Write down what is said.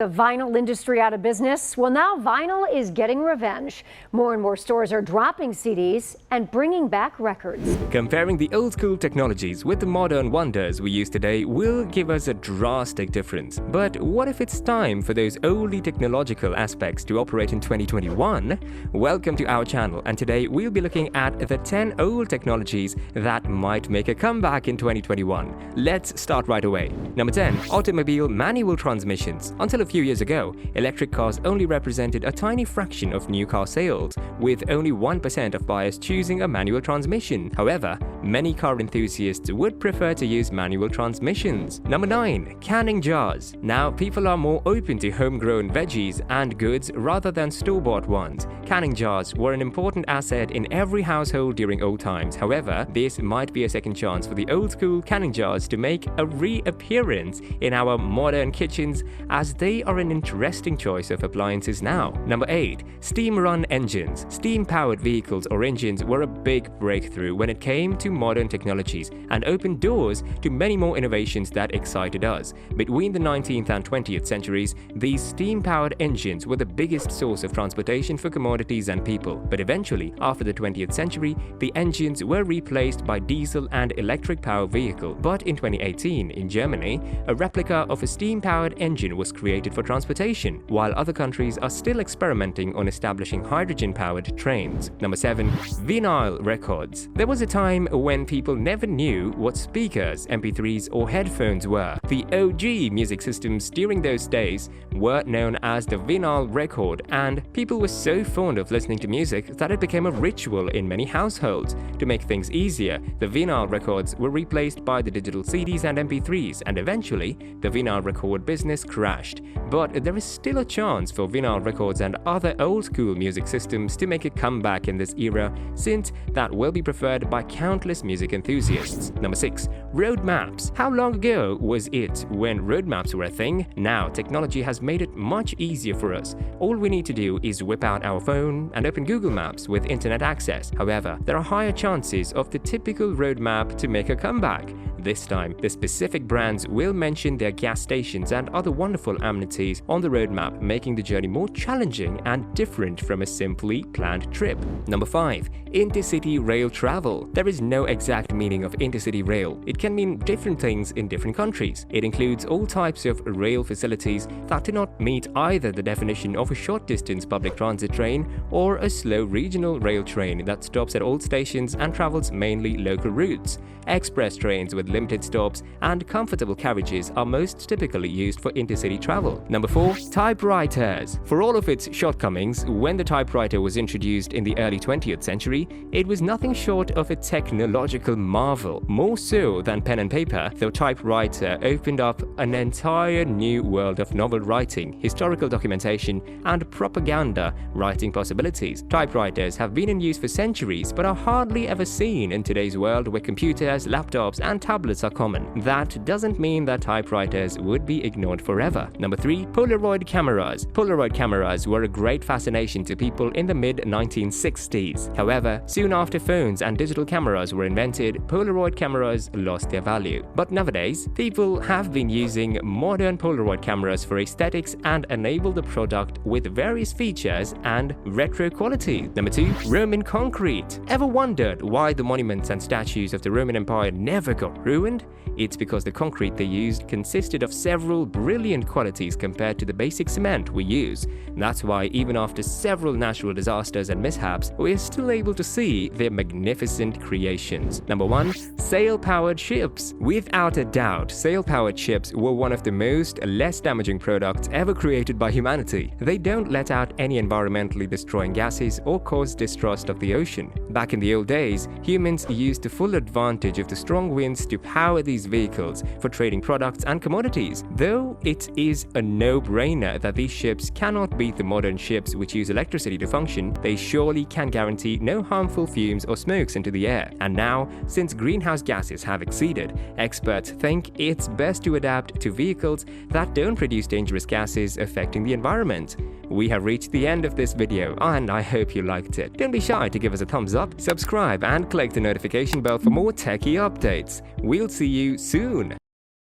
The vinyl industry out of business? Well, now vinyl is getting revenge. More and more stores are dropping CDs and bringing back records. Comparing the old-school technologies with the modern wonders we use today will give us a drastic difference. But what if it's time for those oldie technological aspects to operate in 2021? Welcome to our channel, and today we'll be looking at the 10 old technologies that might make a comeback in 2021. Let's start right away. Number 10. Automobile manual transmissions. Until a few years ago, electric cars only represented a tiny fraction of new car sales, with only 1% of buyers choosing a manual transmission. However, many car enthusiasts would prefer to use manual transmissions. Number 9. Canning jars. Now, people are more open to homegrown veggies and goods rather than store-bought ones. Canning jars were an important asset in every household during old times. However, this might be a second chance for the old-school canning jars to make a reappearance in our modern kitchens, as they are an interesting choice of appliances now. Number 8. Steam-run engines. Steam-powered vehicles or engines were a big breakthrough when it came to modern technologies and opened doors to many more innovations that excited us. Between the 19th and 20th centuries, these steam-powered engines were the biggest source of transportation for commodities and people. But eventually, after the 20th century, the engines were replaced by diesel and electric power vehicle. But in 2018, in Germany, a replica of a steam-powered engine was created for transportation, while other countries are still experimenting on establishing hydrogen-powered trains. Number 7. Vinyl records. There was a time when people never knew what speakers, MP3s or headphones were. The OG music systems during those days were known as the vinyl record, and people were so fond of listening to music that it became a ritual in many households. To make things easier, the vinyl records were replaced by the digital CDs and MP3s, and eventually the vinyl record business crashed. But there is still a chance for vinyl records and other old-school music systems to make a comeback in this era, since that will be preferred by countless music enthusiasts. Number 6. Road maps. How long ago was it when road maps were a thing? Now, technology has made it much easier for us. All we need to do is whip out our phone and open Google Maps with internet access. However, there are higher chances of the typical road map to make a comeback. This time, the specific brands will mention their gas stations and other wonderful amenities on the roadmap, making the journey more challenging and different from a simply planned trip. Number 5. Intercity rail travel. There is no exact meaning of intercity rail. It can mean different things in different countries. It includes all types of rail facilities that do not meet either the definition of a short-distance public transit train or a slow regional rail train that stops at all stations and travels mainly local routes. Express trains with limited stops and comfortable carriages are most typically used for intercity travel. Number 4. Typewriters. For all of its shortcomings, when the typewriter was introduced in the early 20th century, it was nothing short of a technological marvel. More so than pen and paper, the typewriter opened up an entire new world of novel writing, historical documentation, and propaganda writing possibilities. Typewriters have been in use for centuries, but are hardly ever seen in today's world where computers, laptops, and tablets are common. That doesn't mean that typewriters would be ignored forever. Number 3. Polaroid cameras. Polaroid cameras were a great fascination to people in the mid-1960s. However, soon after phones and digital cameras were invented, Polaroid cameras lost their value. But nowadays, people have been using modern Polaroid cameras for aesthetics and enable the product with various features and retro quality. Number 2. Roman concrete. Ever wondered why the monuments and statues of the Roman Empire never got ruined? It's because the concrete they used consisted of several brilliant qualities compared to the basic cement we use. That's why even after several natural disasters and mishaps, we are still able to see their magnificent creations. Number 1. Sail-powered ships. Without a doubt, sail-powered ships were one of the most less damaging products ever created by humanity. They don't let out any environmentally destroying gases or cause distrust of the ocean. Back in the old days, humans used the full advantage of the strong winds to power these vehicles for trading products and commodities. Though it is a no-brainer that these ships cannot beat the modern ships which use electricity to function, they surely can guarantee no harmful fumes or smokes into the air. And now, since greenhouse gases have exceeded, experts think it's best to adapt to vehicles that don't produce dangerous gases affecting the environment. We have reached the end of this video, and I hope you liked it. Don't be shy to give us a thumbs up, subscribe, and click the notification bell for more techie updates. We'll see you soon.